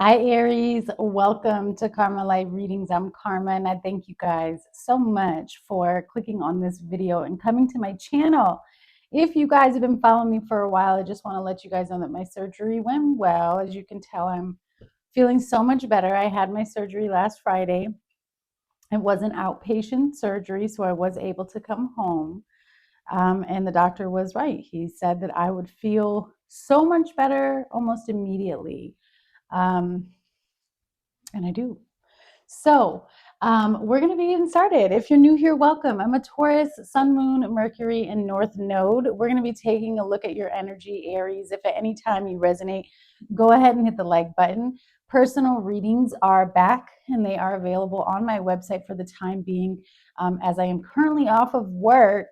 Hi, Aries. Welcome to Karma Light Readings. I'm Karma, and I thank you guys so much for clicking on this video and coming to my channel. If you guys have been following me for a while, I just want to let you guys know that my surgery went well. As you can tell, I'm feeling so much better. I had my surgery last Friday. It was an outpatient surgery, so I was able to come home. And the doctor was right. He said that I would feel so much better almost immediately. Um, and I do. So, we're going to be getting started. If you're new here, welcome. I'm a Taurus, Sun, Moon, Mercury, and North Node. We're going to be taking a look at your energy, Aries. If at any time you resonate, go ahead and hit the like button. Personal readings are back and they are available on my website for the time being, as I am currently off of work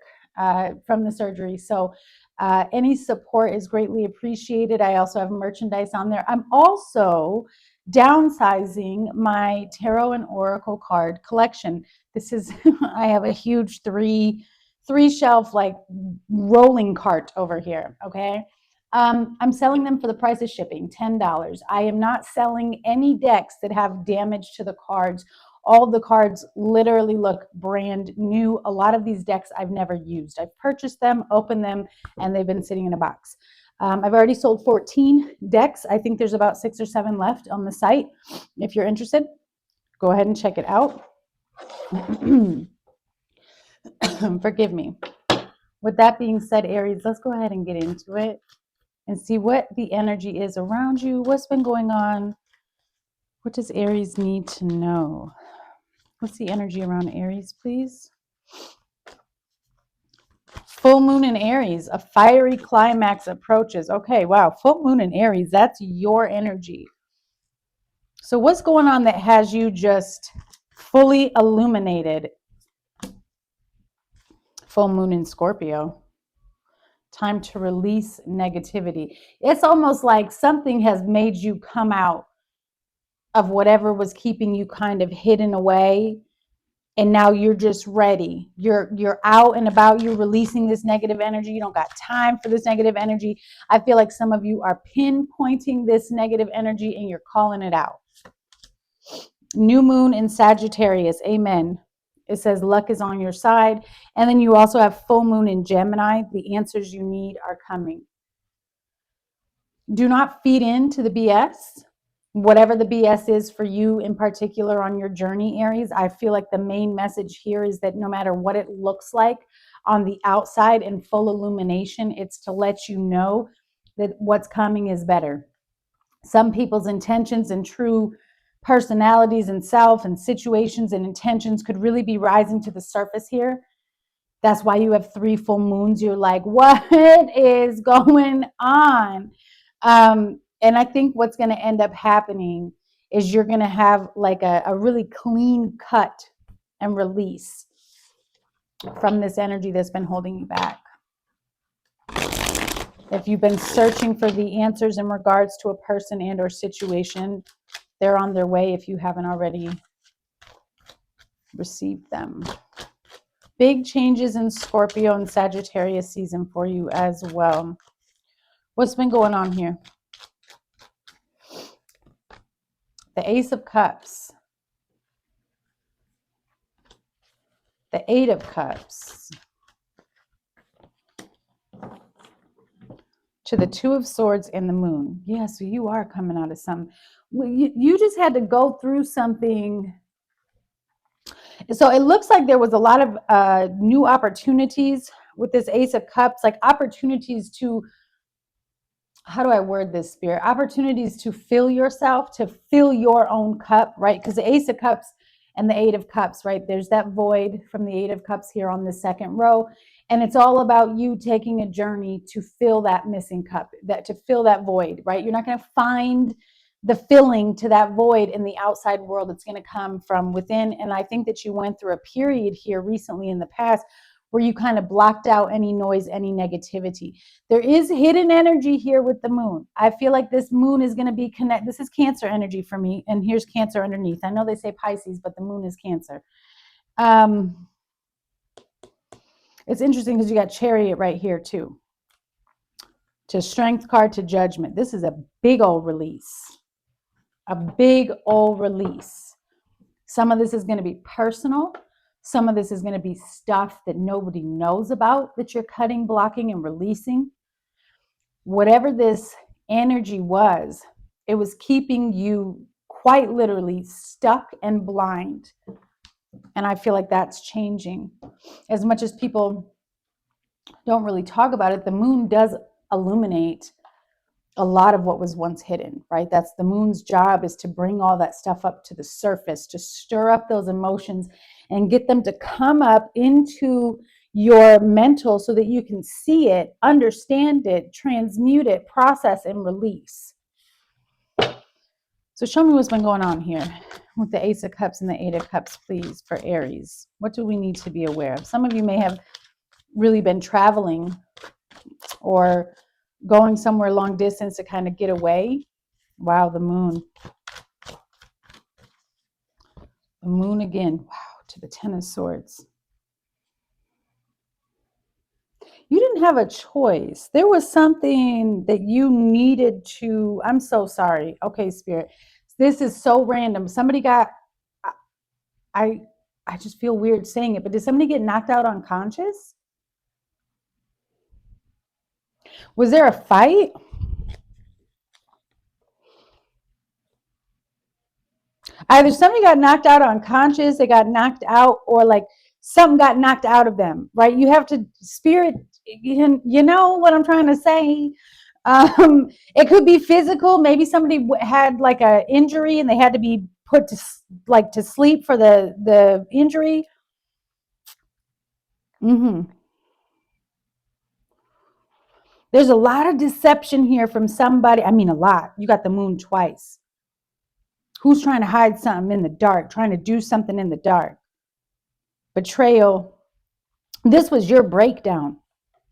from the surgery. So, any support is greatly appreciated. I also have merchandise on there. I'm also downsizing my tarot and oracle card collection. This is I have a huge three shelf like rolling cart over here. Okay. I'm selling them for the price of shipping, $10. I am not selling any decks that have damage to the cards. All the cards literally look brand new. A lot of these decks I've never used. I've purchased them, opened them, and they've been sitting in a box. I've already sold 14 decks. I think there's about 6 or 7 left on the site. If you're interested, go ahead and check it out. Forgive me. With that being said, Aries, let's go ahead and get into it and see what the energy is around you. What's been going on? What does Aries need to know? What's the energy around Aries, please? Full moon in Aries, a fiery climax approaches. Okay, wow. Full moon in Aries, that's your energy. So what's going on that has you just fully illuminated? Full moon in Scorpio. Time to release negativity. It's almost like something has made you come out of whatever was keeping you kind of hidden away. And now you're just ready. You're out and about. You're releasing this negative energy. You don't got time for this negative energy. I feel like some of you are pinpointing this negative energy and you're calling it out. New moon in Sagittarius. Amen. It says luck is on your side. And then you also have full moon in Gemini. The answers you need are coming. Do not feed into the BS. Whatever the BS is for you in particular on your journey, Aries, I feel like the main message here is that no matter what it looks like on the outside in full illumination, it's to let you know that what's coming is better. Some people's intentions and true personalities and self and situations and intentions could really be rising to the surface here. That's why you have 3 full moons. You're like, what is going on? And I think what's going to end up happening is you're going to have like a really clean cut and release from this energy that's been holding you back. If you've been searching for the answers in regards to a person and or situation, they're on their way if you haven't already received them. Big changes in Scorpio and Sagittarius season for you as well. What's been going on here? The Ace of Cups. The 8 of Cups. To the 2 of Swords and the Moon. Yeah, so you are coming out of some. You just had to go through something. So it looks like there was a lot of new opportunities with this Ace of Cups, like opportunities to, how do I word this, Spirit? Opportunities to fill yourself, to fill your own cup, right? Because the Ace of Cups and the 8 of Cups, right? There's that void from the 8 of Cups here on the second row. And it's all about you taking a journey to fill that missing cup, to fill that void, right? You're not going to find the filling to that void in the outside world. It's going to come from within. And I think that you went through a period here recently in the past where you kind of blocked out any noise, any negativity. There is hidden energy here with the moon. I feel like this moon is going to be connected. This is Cancer energy for me. And here's Cancer underneath. I know they say Pisces, but the moon is Cancer. It's interesting because you got Chariot right here too. To Strength card, to Judgment. This is a big old release. A big old release. Some of this is going to be personal. Some of this is going to be stuff that nobody knows about that you're cutting, blocking, and releasing. Whatever this energy was, it was keeping you quite literally stuck and blind. And I feel like that's changing. As much as people don't really talk about it, the moon does illuminate a lot of what was once hidden, right? That's the moon's job, is to bring all that stuff up to the surface, to stir up those emotions and get them to come up into your mental so that you can see it, understand it, transmute it, process, and release. So show me what's been going on here with the Ace of Cups and the Eight of Cups, please, for Aries. What do we need to be aware of? Some of you may have really been traveling or going somewhere long distance to kind of get away. Wow, the moon. The moon again. Wow, to the Ten of Swords. You didn't have a choice. There was something that you needed to. I'm so sorry. Okay, Spirit. This is so random. Somebody got, I just feel weird saying it, but did somebody get knocked out unconscious? Was there a fight? Either somebody got knocked out unconscious, they got knocked out, or like something got knocked out of them, right? You have to, spirit, you know what I'm trying to say? It could be physical. Maybe somebody had like a injury and they had to be put to sleep for the injury. There's a lot of deception here from somebody. I mean, a lot. You got the moon twice. Who's trying to hide something in the dark, trying to do something in the dark? Betrayal. This was your breakdown.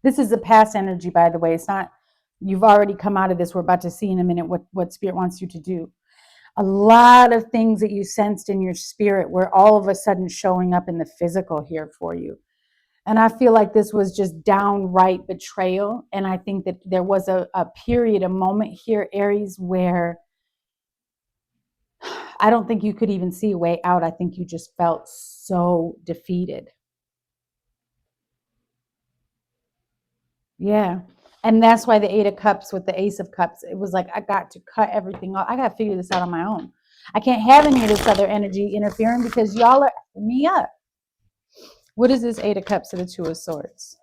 This is a past energy, by the way. It's not, you've already come out of this. We're about to see in a minute what Spirit wants you to do. A lot of things that you sensed in your spirit were all of a sudden showing up in the physical here for you. And I feel like this was just downright betrayal. And I think that there was a period, a moment here, Aries, where I don't think you could even see a way out. I think you just felt so defeated. Yeah. And that's why the Eight of Cups with the Ace of Cups, it was like, I got to cut everything off. I got to figure this out on my own. I can't have any of this other energy interfering because y'all are me up. What is this Eight of Cups to the Two of Swords?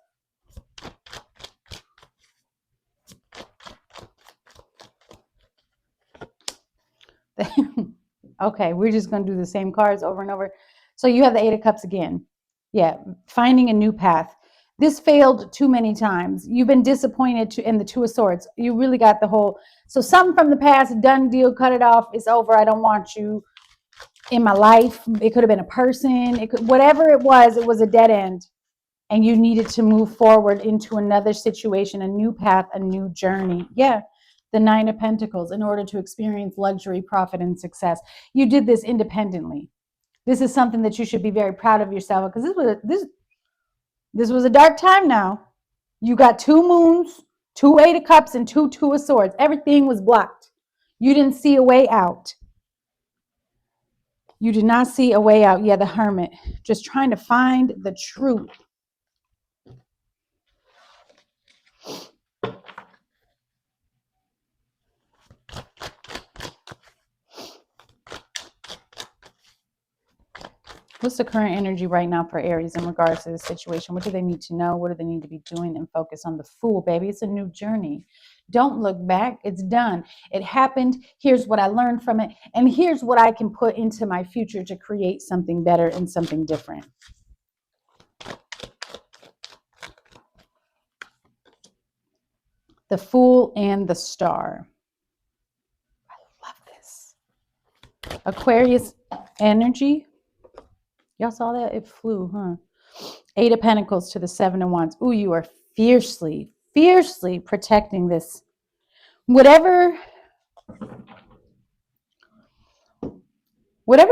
Okay, we're just going to do the same cards over and over. So you have the Eight of Cups again. Yeah, finding a new path. This failed too many times. You've been disappointed in the Two of Swords. You really got the whole, so something from the past, done deal, cut it off, it's over. I don't want you in my life. It could have been a person. It could, whatever it was a dead end. And you needed to move forward into another situation, a new path, a new journey. Yeah, the Nine of Pentacles, in order to experience luxury, profit, and success. You did this independently. This is something that you should be very proud of yourself, because this was a dark time now. You got two moons, two Eight of Cups, and two Two of Swords. Everything was blocked. You didn't see a way out. You did not see a way out. Yeah, the Hermit, just trying to find the truth. What's the current energy right now for Aries in regards to this situation? What do they need to know? What do they need to be doing? And focus on the Fool, baby. It's a new journey. Don't look back. It's done. It happened. Here's what I learned from it. And here's what I can put into my future to create something better and something different. The Fool and the Star. I love this. Aquarius energy. Y'all saw that? It flew, huh? Eight of Pentacles to the Seven of Wands. Ooh, you are fiercely, fiercely protecting this. Whatever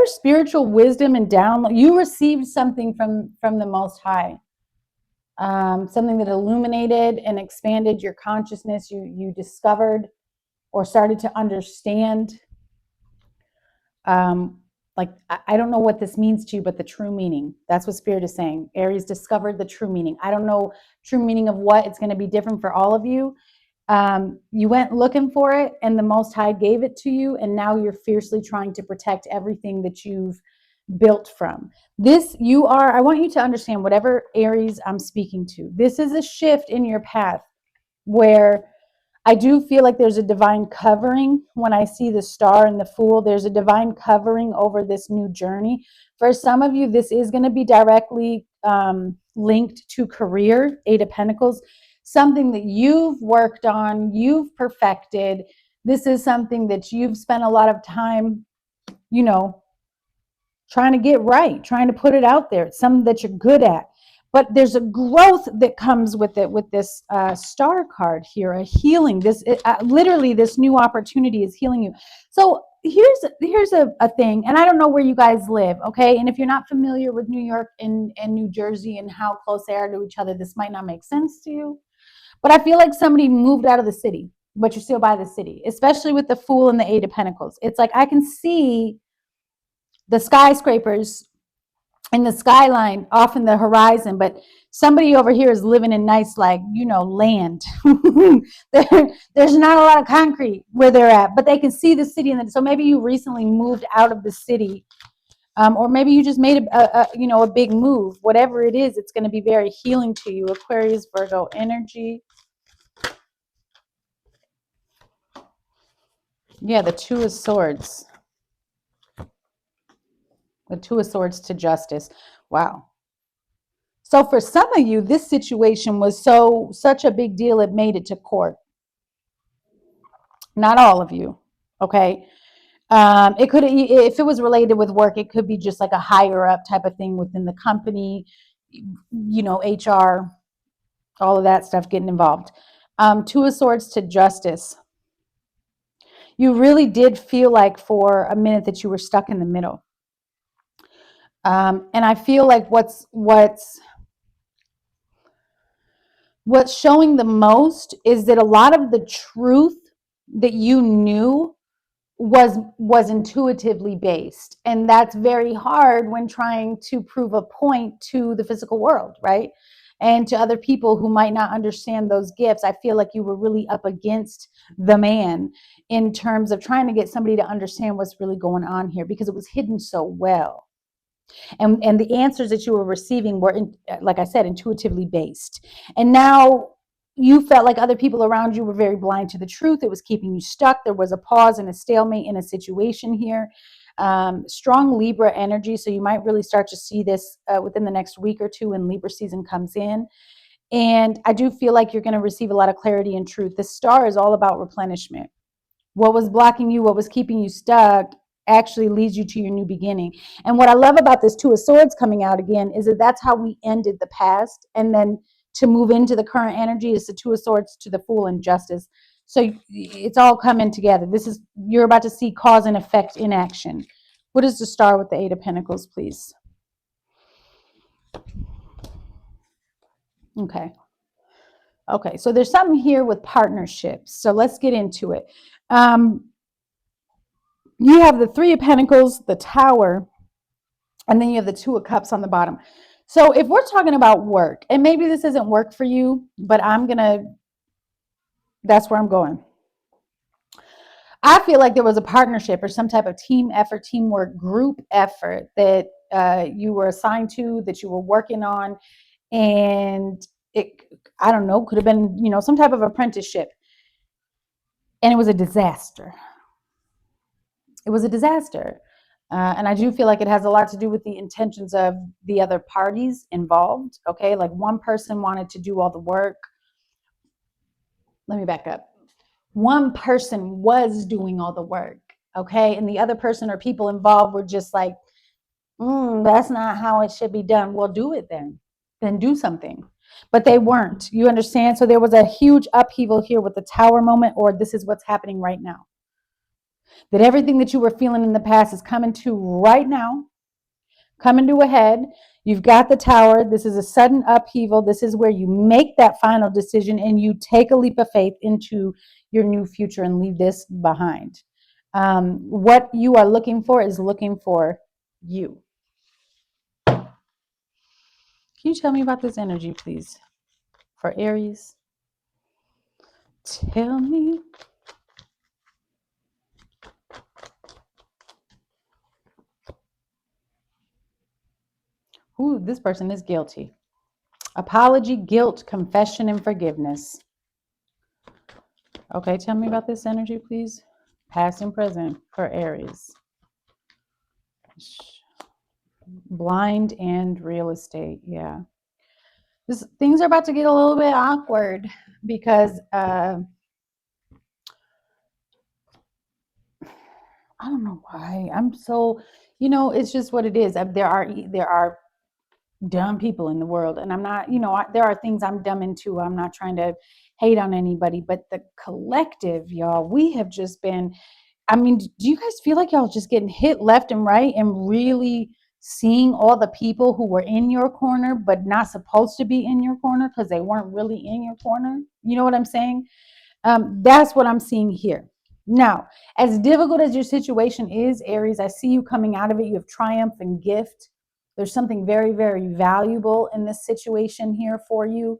spiritual wisdom and download, you received something from the Most High. Something that illuminated and expanded your consciousness. You discovered or started to understand Like, I don't know what this means to you, but the true meaning. That's what Spirit is saying. Aries discovered the true meaning. I don't know true meaning of what. It's going to be different for all of you. You went looking for it, and the Most High gave it to you, and now you're fiercely trying to protect everything that you've built from. This, you are, I want you to understand, whatever Aries I'm speaking to, this is a shift in your path where I do feel like there's a divine covering when I see the star and the fool. There's a divine covering over this new journey. For some of you, this is going to be directly linked to career, Eight of Pentacles, something that you've worked on, you've perfected. This is something that you've spent a lot of time, you know, trying to get right, trying to put it out there. It's something that you're good at. But there's a growth that comes with it, with this star card here, a healing. Literally, this new opportunity is healing you. So here's a thing, and I don't know where you guys live, okay? And if you're not familiar with New York and New Jersey and how close they are to each other, this might not make sense to you. But I feel like somebody moved out of the city, but you're still by the city, especially with the Fool and the Eight of Pentacles. It's like I can see the skyscrapers and the skyline off in the horizon, but somebody over here is living in nice, like, land. There's not a lot of concrete where they're at, but they can see the city. So maybe you recently moved out of the city, or maybe you just made a big move. Whatever it is, it's going to be very healing to you. Aquarius, Virgo energy. Yeah, the Two of Swords. The Two of Swords to Justice. Wow. So for some of you, this situation was such a big deal, it made it to court. Not all of you, okay? It could, if it was related with work, it could be just like a higher up type of thing within the company, HR, all of that stuff getting involved. Two of Swords to Justice. You really did feel like for a minute that you were stuck in the middle. And I feel like what's showing the most is that a lot of the truth that you knew was intuitively based, and that's very hard when trying to prove a point to the physical world, right? And to other people who might not understand those gifts. I feel like you were really up against the man in terms of trying to get somebody to understand what's really going on here, because it was hidden so well. And the answers that you were receiving were, like I said, intuitively based. And now you felt like other people around you were very blind to the truth. It was keeping you stuck. There was a pause and a stalemate in a situation here. Strong Libra energy. So you might really start to see this within the next week or two when Libra season comes in. And I do feel like you're going to receive a lot of clarity and truth. The star is all about replenishment. What was blocking you, what was keeping you stuck, actually leads you to your new beginning. And what I love about this Two of Swords coming out again is that that's how we ended the past. And then to move into the current energy is the Two of Swords to the Fool and Justice. So it's all coming together. You're about to see cause and effect in action. What is the star with the Eight of Pentacles, please? Okay. Okay, so there's something here with partnerships. So let's get into it. You have the Three of Pentacles, the Tower, and then you have the Two of Cups on the bottom. So if we're talking about work, and maybe this isn't work for you, but that's where I'm going. I feel like there was a partnership or some type of team effort, teamwork, group effort that you were assigned to, that you were working on. And I don't know, could have been, some type of apprenticeship. And it was a disaster. It was a disaster. And I do feel like it has a lot to do with the intentions of the other parties involved. Okay, like one person wanted to do all the work. Let me back up. One person was doing all the work. Okay, and the other person or people involved were just like, that's not how it should be done. Well, do it then. Then do something. But they weren't. You understand? So there was a huge upheaval here with the Tower moment, or this is what's happening right now. That everything that you were feeling in the past is coming to right now, coming to a head. You've got the Tower. This is a sudden upheaval. This is where you make that final decision and you take a leap of faith into your new future and leave this behind. What you are looking for is looking for you. Can you tell me about this energy, please, for Aries? Tell me. Ooh, this person is guilty. Apology, guilt, confession, and forgiveness. Okay, tell me about this energy, please. Past and present for Aries. Blind and real estate. Yeah. Things are about to get a little bit awkward because I don't know why. I'm so, it's just what it is. There are dumb people in the world, and I'm not, there are things I'm dumb into. I'm not trying to hate on anybody, but the collective, y'all, we have just been, I mean, do you guys feel like y'all just getting hit left and right and really seeing all the people who were in your corner but not supposed to be in your corner because they weren't really in your corner? You know what I'm saying? That's what I'm seeing here. Now, as difficult as your situation is, Aries, I see you coming out of it. You have triumph and gift. There's something very, very valuable in this situation here for you.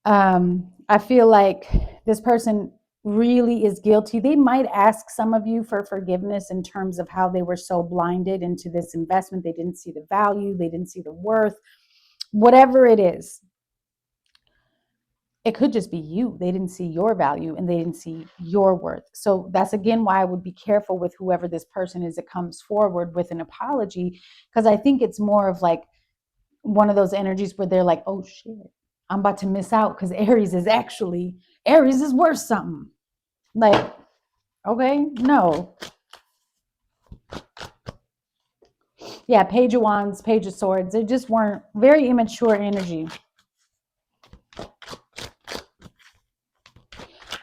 I feel like this person really is guilty. They might ask some of you for forgiveness in terms of how they were so blinded into this investment. They didn't see the value, they didn't see the worth, whatever it is. It could just be you. They didn't see your value and they didn't see your worth. So that's again why I would be careful with whoever this person is that comes forward with an apology, because I think it's more of like one of those energies where they're like, oh shit, I'm about to miss out because Aries is worth something. Like, okay, no. Yeah, Page of Wands, Page of Swords. They just weren't very immature energy.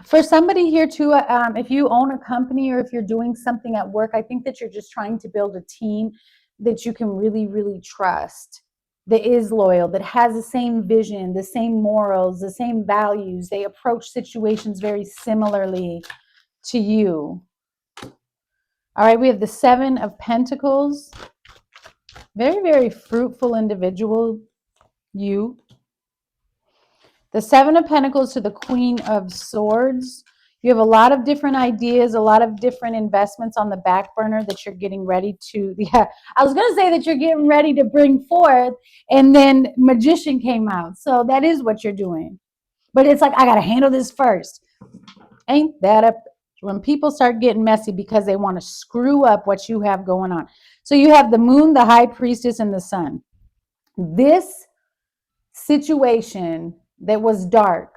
For somebody here too, if you own a company or if you're doing something at work, I think that you're just trying to build a team that you can really, really trust, that is loyal, that has the same vision, the same morals, the same values. They approach situations very similarly to you. All right, we have the Seven of Pentacles. Very, very fruitful individual, you. The Seven of Pentacles to the Queen of Swords. You have a lot of different ideas, a lot of different investments on the back burner that you're getting ready to, yeah, I was going to say that you're getting ready to bring forth, and then Magician came out. So that is what you're doing. But it's like, I got to handle this first. Ain't that a, when people start getting messy because they want to screw up what you have going on. So you have the Moon, the High Priestess, and the Sun. This situation that was dark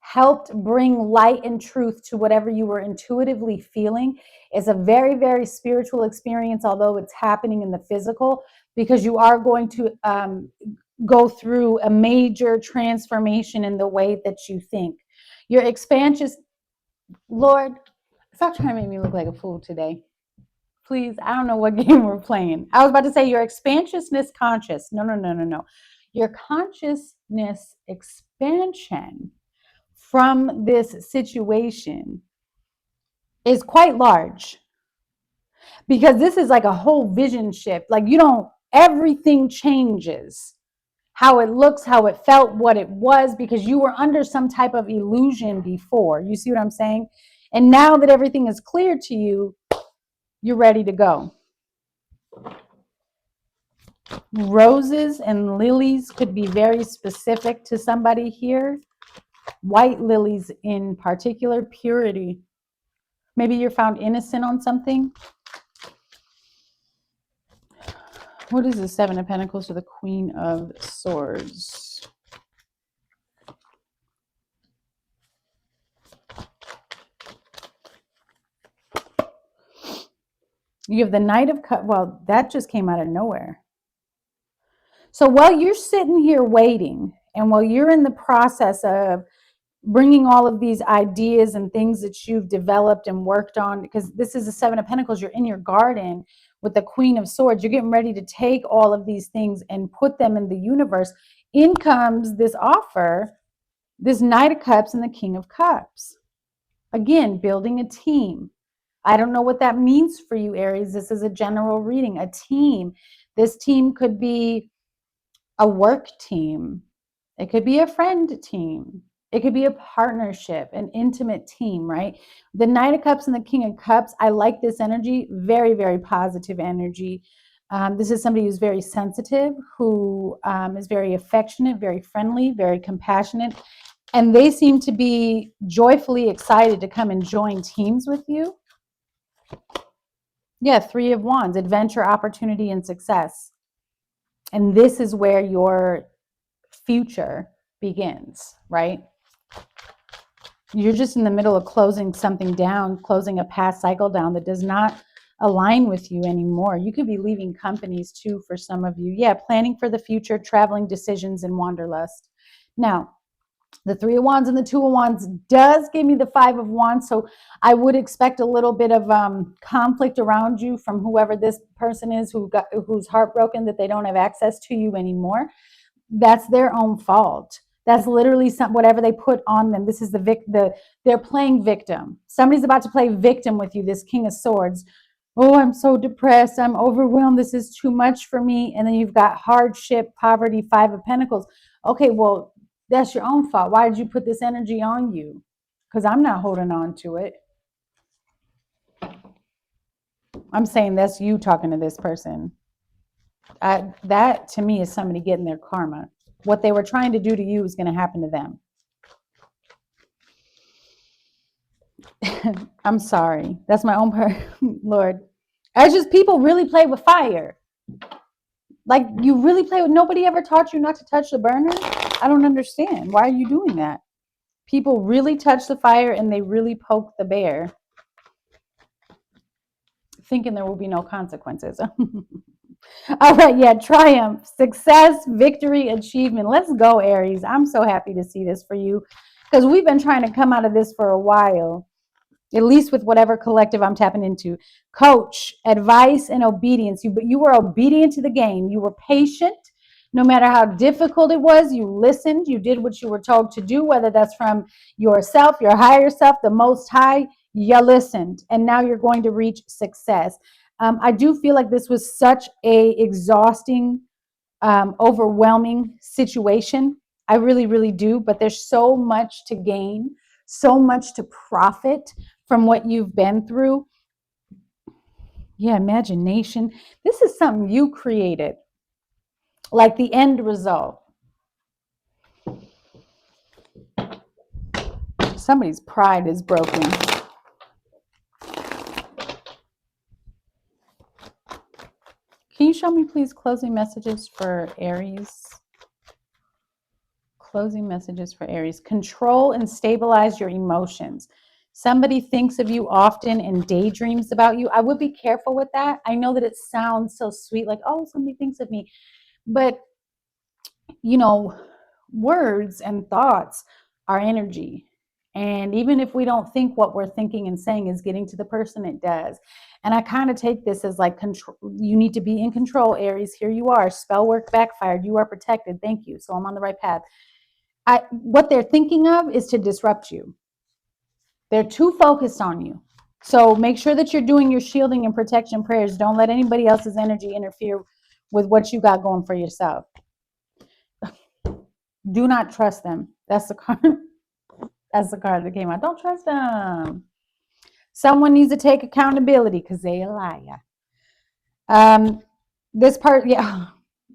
helped bring light and truth to whatever you were intuitively feeling. Is a very, very spiritual experience, although it's happening in the physical, because you are going to go through a major transformation in the way that you think. Your expansion, Lord, stop trying to make me look like a fool today. Please, I don't know what game we're playing. I was about to say your expansiousness conscious. No. Your consciousness expansion from this situation is quite large, because this is like a whole vision shift. Like, everything changes. How it looks, how it felt, what it was, because you were under some type of illusion before. You see what I'm saying? And now that everything is clear to you, you're ready to go. Roses and lilies could be very specific to somebody here. White lilies in particular, purity. Maybe you're found innocent on something. What is the Seven of Pentacles to the Queen of Swords? You have the Knight of Cups. Well, that just came out of nowhere. So while you're sitting here waiting, and while you're in the process of bringing all of these ideas and things that you've developed and worked on, because this is the Seven of Pentacles, you're in your garden with the Queen of Swords. You're getting ready to take all of these things and put them in the universe. In comes this offer, this Knight of Cups and the King of Cups. Again, building a team. I don't know what that means for you, Aries. This is a general reading, a team. This team could be a work team. It could be a friend team. It could be a partnership, an intimate team, right? The Knight of Cups and the King of Cups, I like this energy, very, very positive energy. This is somebody who's very sensitive, who is very affectionate, very friendly, very compassionate. And they seem to be joyfully excited to come and join teams with you. Yeah, Three of Wands, adventure, opportunity, and success. And this is where your future begins, right? You're just in the middle of closing something down, closing a past cycle down that does not align with you anymore. You could be leaving companies too for some of you. Yeah, planning for the future, traveling, decisions, and wanderlust. Now, the Three of Wands and the Two of Wands does give me the Five of Wands. So I would expect a little bit of conflict around you from whoever this person is who's heartbroken that they don't have access to you anymore. That's their own fault. That's literally whatever they put on them. This is they're playing victim. Somebody's about to play victim with you, this King of Swords. Oh, I'm so depressed. I'm overwhelmed. This is too much for me. And then you've got hardship, poverty, Five of Pentacles. Okay, well, that's your own fault. Why did you put this energy on you? Because I'm not holding on to it. I'm saying that's you talking to this person. That to me is somebody getting their karma. What they were trying to do to you is going to happen to them. I'm sorry. That's my own part. Lord. It's just people really play with fire. Like you really play with, nobody ever taught you not to touch the burner. I don't understand. Why are you doing that? People really touch the fire and they really poke the bear, thinking there will be no consequences. All right, yeah, triumph, success, victory, achievement. Let's go, Aries. I'm so happy to see this for you because we've been trying to come out of this for a while, at least with whatever collective I'm tapping into. Coach, advice, and obedience. You were obedient to the game. You were patient. No matter how difficult it was, you listened. You did what you were told to do, whether that's from yourself, your higher self, the Most High. You listened, and now you're going to reach success. I do feel like this was such a exhausting, overwhelming situation. I really, really do. But there's so much to gain, so much to profit from what you've been through. Yeah, imagination. This is something you created, like the end result. Somebody's pride is broken. Can you show me, please, closing messages for Aries? Closing messages for Aries. Control and stabilize your emotions. Somebody thinks of you often and daydreams about you. I would be careful with that. I know that it sounds so sweet, like, oh, somebody thinks of me. But, you know, words and thoughts are energy. And even if we don't think what we're thinking and saying is getting to the person, it does. And I kind of take this as like control. You need to be in control, Aries. Here you are. Spell work backfired. You are protected. Thank you. So I'm on the right path. What they're thinking of is to disrupt you. They're too focused on you. So make sure that you're doing your shielding and protection prayers. Don't let anybody else's energy interfere with what you got going for yourself. Do not trust them. That's the card. That's the card that came out. Don't trust them. Someone needs to take accountability because they a liar. This part, yeah.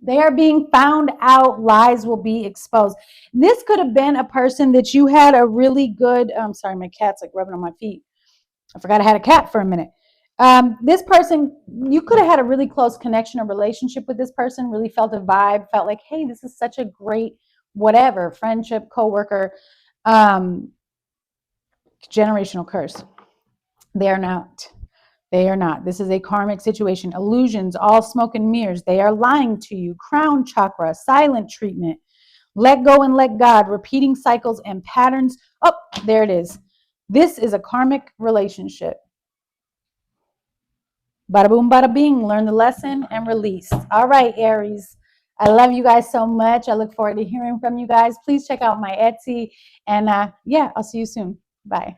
They are being found out. Lies will be exposed. This could have been a person that you had a really good, I'm sorry, my cat's like rubbing on my feet. I forgot I had a cat for a minute. This person, you could have had a really close connection or relationship with this person, really felt a vibe, felt like, hey, this is such a great whatever, friendship, coworker, generational curse. They are not. They are not. This is a karmic situation. Illusions, all smoke and mirrors. They are lying to you. Crown chakra, silent treatment. Let go and let God. Repeating cycles and patterns. Oh, there it is. This is a karmic relationship. Bada boom, bada bing. Learn the lesson and release. All right, Aries. I love you guys so much. I look forward to hearing from you guys. Please check out my Etsy. And yeah, I'll see you soon. Bye.